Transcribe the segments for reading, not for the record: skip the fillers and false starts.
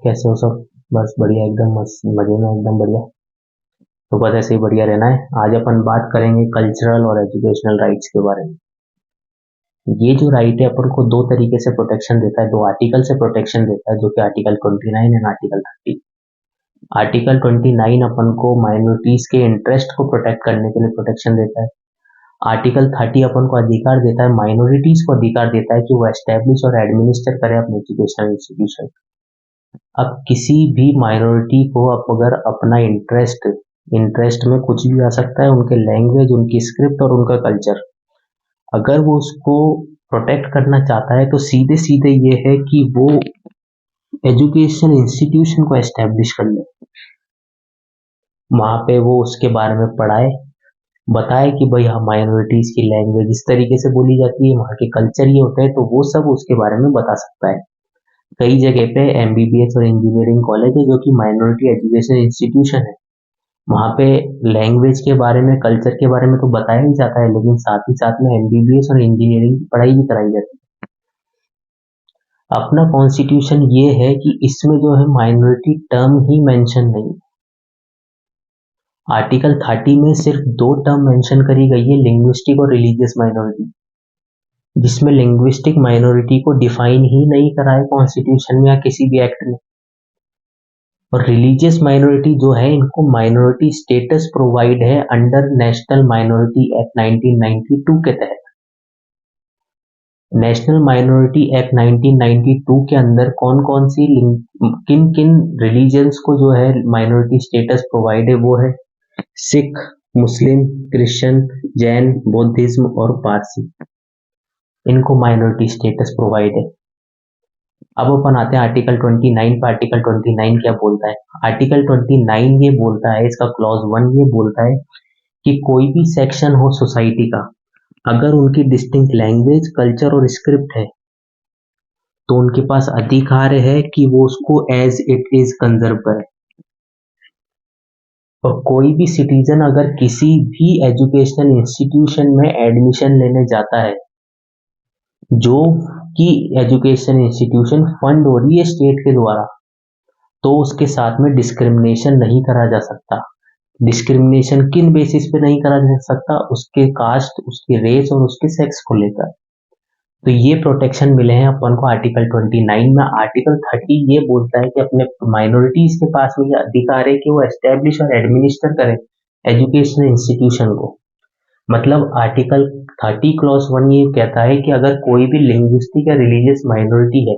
कैसे हो सब? बस बढ़िया, एकदम मस्त मजे में, एकदम बढ़िया। तो बस ऐसे ही बढ़िया रहना है। आज अपन बात करेंगे कल्चरल और एजुकेशनल राइट्स के बारे में। ये जो राइट है अपन को दो तरीके से प्रोटेक्शन देता है, दो आर्टिकल से प्रोटेक्शन देता है, जो कि आर्टिकल 29 एंड आर्टिकल 30। आर्टिकल 29 अपन को माइनॉरिटीज के इंटरेस्ट को प्रोटेक्ट करने के लिए प्रोटेक्शन देता है। आर्टिकल 30 अपन को अधिकार देता है, माइनॉरिटीज को अधिकार देता है कि वो एस्टेब्लिश और एडमिनिस्टर करे अपने एजुकेशनल इंस्टीट्यूशन। अब किसी भी माइनॉरिटी को अगर अपना इंटरेस्ट में कुछ भी आ सकता है, उनके लैंग्वेज, उनकी स्क्रिप्ट और उनका कल्चर, अगर वो उसको प्रोटेक्ट करना चाहता है तो सीधे सीधे ये है कि वो एजुकेशन इंस्टीट्यूशन को एस्टेब्लिश कर ले, वहां पे वो उसके बारे में पढ़ाए, बताए कि भाई हाँ माइनॉरिटीज की लैंग्वेज इस तरीके से बोली जाती है, वहाँ के कल्चर ये होते हैं, तो वो सब उसके बारे में बता सकता है। कई जगह पे एमबीबीएस और इंजीनियरिंग कॉलेज है जो कि माइनॉरिटी एजुकेशन इंस्टीट्यूशन है, वहाँ पे लैंग्वेज के बारे में, कल्चर के बारे में तो बताया ही जाता है, लेकिन साथ ही साथ में एमबीबीएस और इंजीनियरिंग की पढ़ाई भी कराई जाती है। अपना कॉन्स्टिट्यूशन ये है कि इसमें जो है माइनॉरिटी टर्म ही मेंशन नहीं है। आर्टिकल 30 में सिर्फ दो टर्म मेंशन करी गई है, लिंग्विस्टिक और रिलीजियस माइनॉरिटी, जिसमें लिंग्विस्टिक माइनॉरिटी को डिफाइन ही नहीं करा है कॉन्स्टिट्यूशन में या किसी भी एक्ट में। और रिलीजियस माइनॉरिटी जो है, इनको माइनॉरिटी स्टेटस प्रोवाइड है अंडर नेशनल माइनॉरिटी एक्ट 1992 के तहत। नेशनल माइनॉरिटी एक्ट 1992 के अंदर कौन कौन सी किन किन रिलीजन्स को जो है माइनॉरिटी स्टेटस प्रोवाइड है, वो है सिख, मुस्लिम, क्रिश्चियन, जैन, बौद्धिज्म और पारसी। इनको माइनॉरिटी स्टेटस प्रोवाइड है। अब अपन आते हैं आर्टिकल 29 पर। आर्टिकल 29 क्या बोलता है? आर्टिकल 29 ये बोलता है, इसका क्लॉज 1 ये बोलता है कि कोई भी सेक्शन हो सोसाइटी का, अगर उनकी डिस्टिंक्ट लैंग्वेज, कल्चर और स्क्रिप्ट है, तो उनके पास अधिकार है कि वो उसको एज इट इज कंजर्व करे। और कोई भी सिटीजन अगर किसी भी एजुकेशनल इंस्टीट्यूशन में एडमिशन लेने जाता है, जो कि एजुकेशन इंस्टीट्यूशन फंड हो रही है स्टेट के द्वारा, तो उसके साथ में डिस्क्रिमिनेशन नहीं करा जा सकता। डिस्क्रिमिनेशन किन बेसिस पे नहीं करा जा सकता? उसके कास्ट, उसके रेस और उसके सेक्स को लेकर। तो ये प्रोटेक्शन मिले हैं अपन को आर्टिकल 29 में। आर्टिकल 30 ये बोलता है कि अपने माइनॉरिटीज के पास में ये अधिकार है कि वो एस्टेब्लिश और एडमिनिस्टर करें एजुकेशनल इंस्टीट्यूशन को। मतलब आर्टिकल 30 क्लॉज 1 ये कहता है कि अगर कोई भी लिंग्विस्टिक या रिलीजियस माइनॉरिटी है,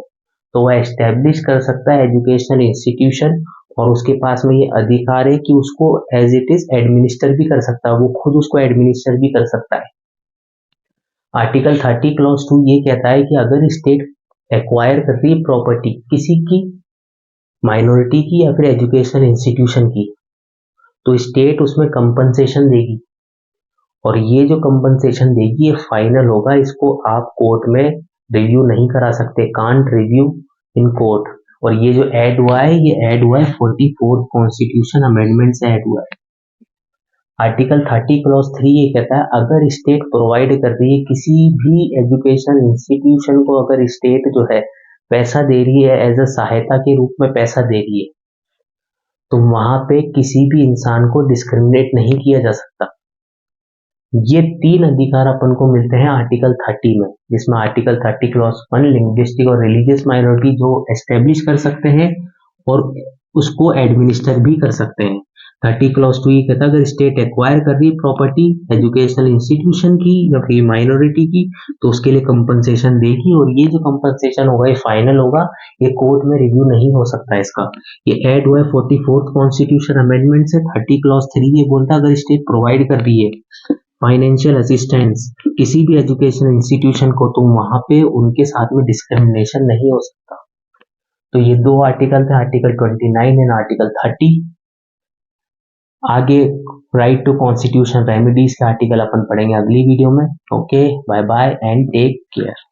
तो वह एस्टेब्लिश कर सकता है एजुकेशनल इंस्टीट्यूशन, और उसके पास में ये अधिकार है कि उसको एज इट इज एडमिनिस्टर भी कर सकता है, वो खुद उसको एडमिनिस्टर भी कर सकता है। आर्टिकल 30 क्लॉज 2 ये कहता है कि अगर स्टेट एक्वायर कर रही है प्रॉपर्टी किसी की, माइनॉरिटी की या फिर एजुकेशनल इंस्टीट्यूशन की, तो स्टेट उसमें कंपनसेशन देगी, और ये जो कंपनसेशन देगी ये फाइनल होगा, इसको आप कोर्ट में रिव्यू नहीं करा सकते, कांट रिव्यू इन कोर्ट। और ये जो ऐड हुआ है, ये ऐड हुआ है 44th कॉन्स्टिट्यूशन अमेंडमेंट से ऐड हुआ है। आर्टिकल 30 क्लॉज 3 ये कहता है, अगर स्टेट प्रोवाइड कर रही है किसी भी एजुकेशनल इंस्टीट्यूशन को, अगर स्टेट जो है पैसा दे रही है, एज अ सहायता के रूप में पैसा दे रही है, तो वहां पे किसी भी इंसान को डिस्क्रिमिनेट नहीं किया जा सकता। ये तीन अधिकार अपन को मिलते हैं आर्टिकल 30 में, जिसमें आर्टिकल 30 क्लॉज 1 लिंग्विस्टिक और रिलीजियस माइनॉरिटी जो एस्टेब्लिश कर सकते हैं और उसको एडमिनिस्टर भी कर सकते हैं। 30 क्लॉज 2 ये कहता है, अगर स्टेट एक्वायर कर रही है प्रॉपर्टी एजुकेशनल इंस्टीट्यूशन की या फिर माइनॉरिटी की, तो उसके लिए कंपनसेशन देगी, और ये जो कंपनसेशन होगा ये फाइनल होगा, ये कोर्ट में रिव्यू नहीं हो सकता है इसका। ये ऐड हुआ है 44th कॉन्स्टिट्यूशन अमेंडमेंट से। 30 क्लॉज 3 ये बोलता है, अगर स्टेट प्रोवाइड कर रही है फाइनेंशियल असिस्टेंस किसी भी एजुकेशन इंस्टीट्यूशन को, तो वहां पे उनके साथ में डिस्क्रिमिनेशन नहीं हो सकता। तो ये दो आर्टिकल थे, आर्टिकल 29 एंड आर्टिकल 30। आगे राइट टू कॉन्स्टिट्यूशन रेमेडीज के आर्टिकल अपन पढ़ेंगे अगली वीडियो में। Okay, bye bye and take care.